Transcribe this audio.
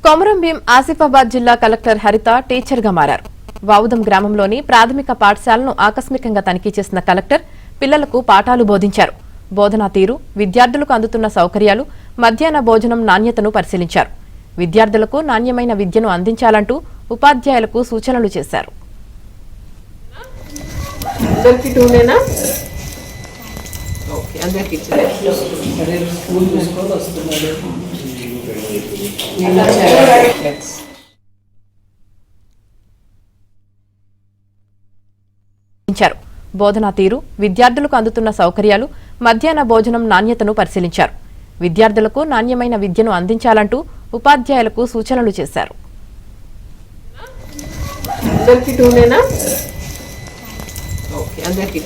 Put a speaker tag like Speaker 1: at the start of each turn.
Speaker 1: కొమరంభీం ఆసిఫాబాద్ జిల్లా కలెక్టర్ హరిత టీచర్ గా మారారు. వావుదం గ్రామంలోని ప్రాథమిక పాఠశాలను ఆకస్మికంగా తనిఖీ చేసిన కలెక్టర్ పిల్లలకు పాఠాలు బోధించారు. బోధనా తీరు, విద్యార్థులకు అందుతున్న సౌకర్యాలు, మధ్యాహ్న భోజనం నాణ్యతను పరిశీలించారు. విద్యార్థులకు నాణ్యమైన విద్యను అందించాలంటూ ఉపాధ్యాయులకు సూచనలు చేశారు. బోధనా తీరు, విద్యార్థులకు అందుతున్న సౌకర్యాలు, మధ్యాహ్న భోజనం నాణ్యతను పరిశీలించారు. విద్యార్థులకు నాణ్యమైన విద్యను అందించాలంటూ ఉపాధ్యాయులకు సూచనలు చేశారు.
Speaker 2: అందరికీ